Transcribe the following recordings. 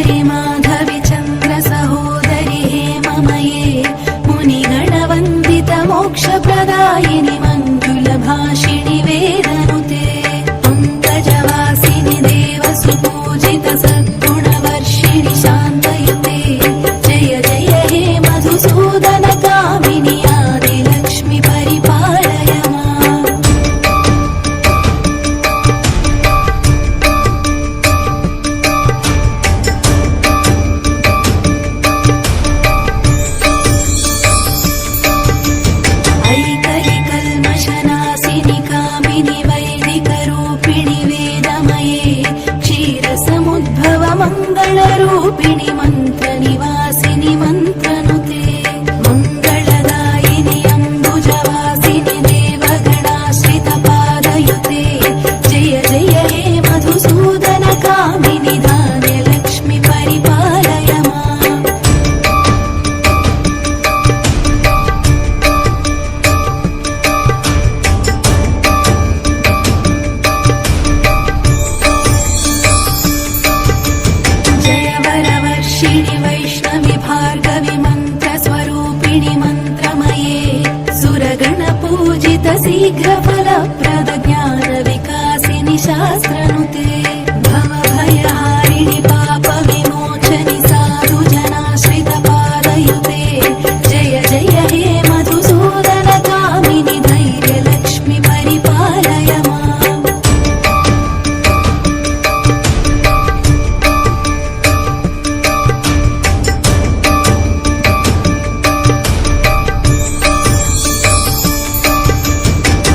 सुन्दरि माधवि चन्द्र सहोदरि हेममये मुनिगणवन्दित मोक्षप्रदायिनि मञ्जुलभाषिणि वेदनुते पङ्कजवासिनि देवसुपूजित सद्गुणवर्षिणि शान्तयुते जय जय हे मधुसूदन कामिनि आदिलक्ष्मि परिपालय माम्। ऐकैकल्मषनाशिनि कामिनि वैदिकरूपिणि वेदमये क्षीरसमुद्भव मङ्गलरूपिणि मन्त्रनिवासिनि मन्त्रनुते मङ्गलदायिनि अम्बुजवासिनि देवगणाश्रितपादयुते जय जय हे मधुसूदन कामिनि धान्यलक्ष्मि परिपालय माम्। जय वरवर्षिणि वैष्णवि भार्गवि मन्त्रस्वरूपिणि मन्त्रमये सुरगणपूजित शीघ्रफलप्रद ज्ञानविकासिनि शास्त्रनुते भवभयहारिणि पापविमोचनि साधुजनाश्रितपादयुते जय जय हे मधुसूदन कामिनि धैर्यलक्ष्मि परिपालय माम्।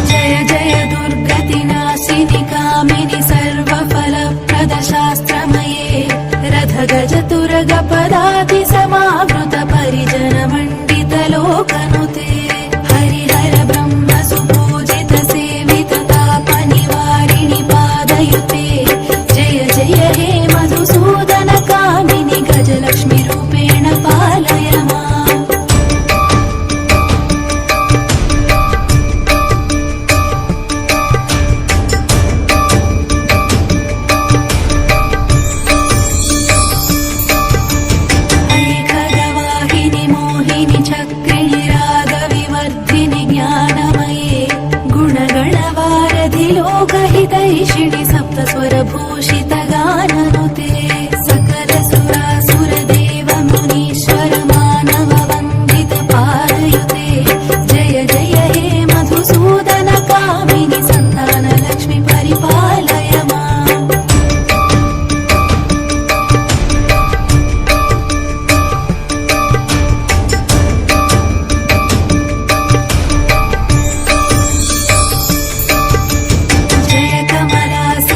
जय जय दुर्गतिनाशिनि कामिनि सर्वफलप्रद शास्त्रमये रथगजतुरगपदाति समावृत परिजनमण्डित लोकनुते हरिहर ब्रह्म सुपूजित सेवित तापनिवारिणि पादयुते जय जय हे मधुसूदन कामिनि गजलक्ष्मि रूपेण पालय माम्। ऐखगवाहिनि मोहिनि चक्रिणि रागविवर्धिनि ज्ञानमये गुणगणवारधि लोकहितैषिणि सप्तस्वरभूषित गाननुते सकल सुरासुर देव मुनीश्वर मानव वन्दित पादयुते जय जय हे मधुसूदन कामिनि सन्तानलक्ष्मि परिपालय माम्। जय कमलासि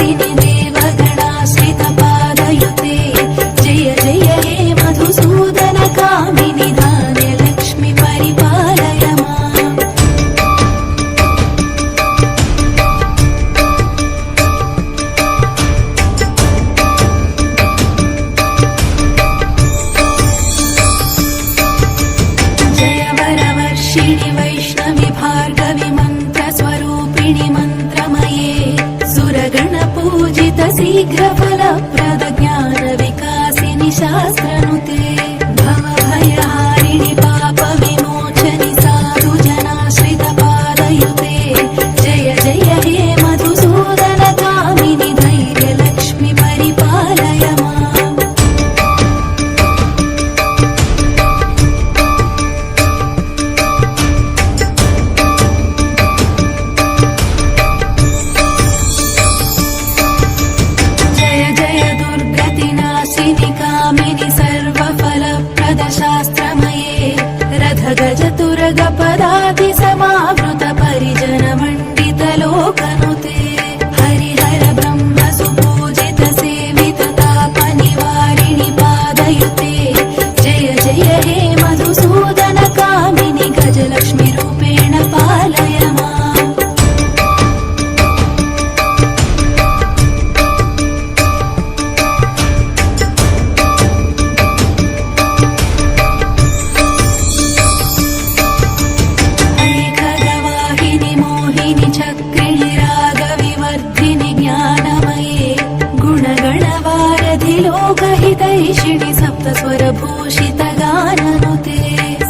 परिवारिणि देवगणाश्रितपादयुते जय जय हे मधुसूदनकामिनि धान्यलक्ष्मि परिपालय माम् जय वरवर्षिणि वैष्णवि भार्गवि मन्त्रस्वरूपिणि मन्त्रमये सुरगणपूजित शीघ्रफलप्रद ज्ञानविकासिनि शास्त्रनुते भवभयहारिणि पापविमोचनि साधुजनाश्रितपादयुते जय जय हे मधुसूदनकामिनि धैर्यलक्ष्मि परिपालय माम् जय जय दुर्गतिनाशिनि कामिनि सर्वफलप्रद शास्त्रमये रथगजतुरगपदाति समावृत परिजनमण्डित लोकनुते हरिहर ब्रह्म सुपूजित सेवित तापनिवारिणि पादयुते जय जय हे मधुसूदनकामिनि गजलक्ष्मि रूपेण पालय माम् ऐकगवाहिनि मोहिनि चक्रिणि रागविवर्धिनि ज्ञानमये गुणगणवारधि लोकहितैषिणि सप्तस्वरभूषित गाननुते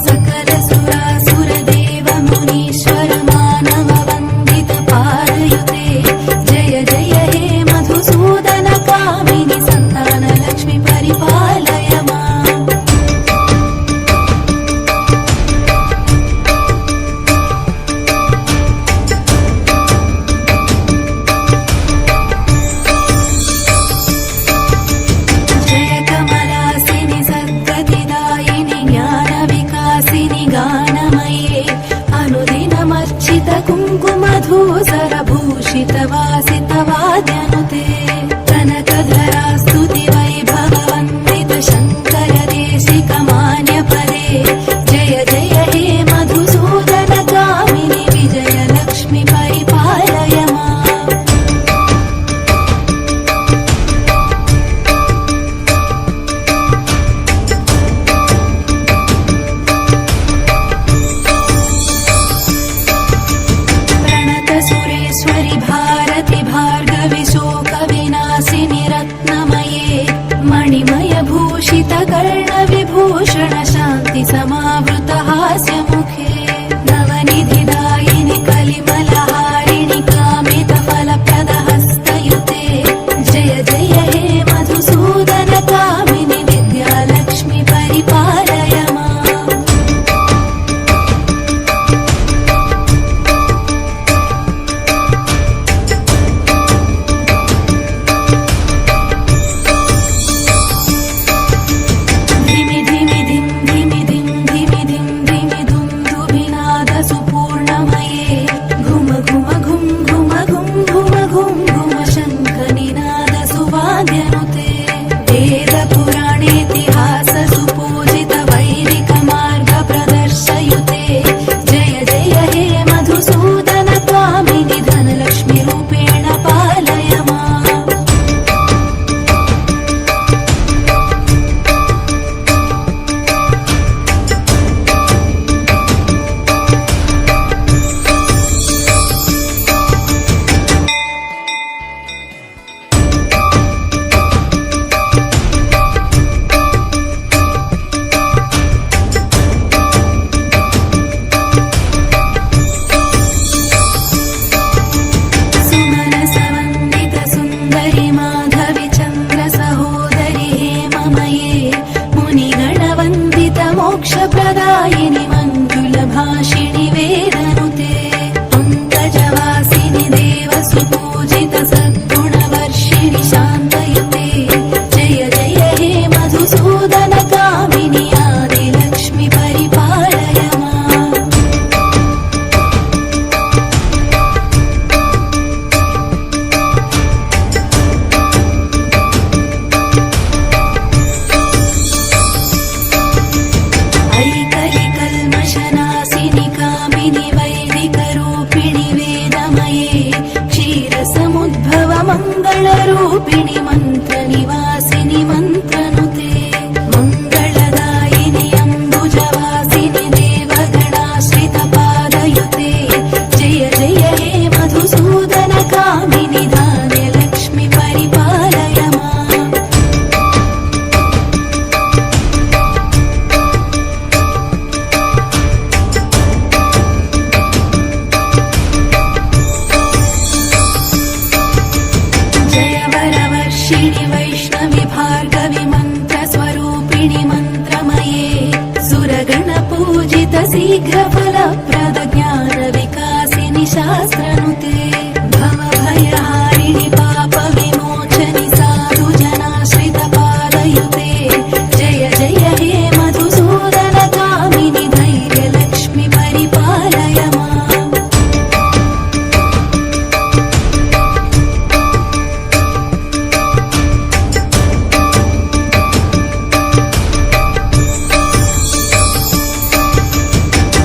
सकलसुरासुरदेव मुनीश्वर मानव वन्दित पादयुते जय जय हे मधुसूदनकामिनि सन्तानलक्ष्मि परिपालय माम् जय कमलासिनि सद्गतिदायिनि ज्ञानविकासिनि गानमये अनुदिनमर्चित कुङ्कुमधूसरभूषित वासित वाद्यनुते कनकधरा स्तुति वैभववन्दित शङ्कर देशिक मान्यपदे जय जय हे मधुसूदनकामिनि विजयलक्ष्मि परिपालय माम् प्रणत सुरेश्वरि भारति भार्गवि शोकविनाशिनि रत्नमये मणिमय भूषित कर्णविभूषण शान्ति समावृत हास्यमुखे नवनिधिदायिनि कलिमलहारिणि कामित फलप्रद हस्तयुते जय जय हे मधुसूदनकामिनि विद्यालक्ष्मि परिपालय माम् धिमि धिमि धिं धिमि धिं धिमि स्वरूपिणि मन्त्रनिवासिनि मन्त्रनुते मङ्गलदायिनि अम्बुजवासिनि देवगणाश्रितपादयुते जय जय हे मधुसूदन कामिनि धान्यलक्ष्मि परिपालय माम् जय वरवर्षिणि वैष्णवि भार्गवि मन्त्रस्वरूपिणि मन्त्रमये सुरगणपूजित शीघ्रफलप्रद ज्ञानविकासिनि शास्त्रनुते भवभयहारिणि पापविमोचनि साधुजनाश्रितपादयुते जय जय हे मधुसूदन कामिनि धैर्यलक्ष्मि परिपालय माम्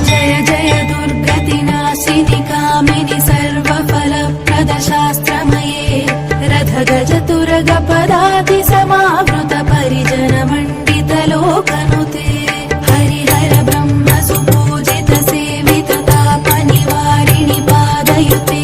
जय जय दुर्गतिनाशिनि कामिनि सर्वफलप्रद शास्त्रमये रथगजतुरगपदाति समावृत परिजनमण्डित लोकनुते हरिहर ब्रह्म सुपूजित सेवित तापनिवारिणि पादयुते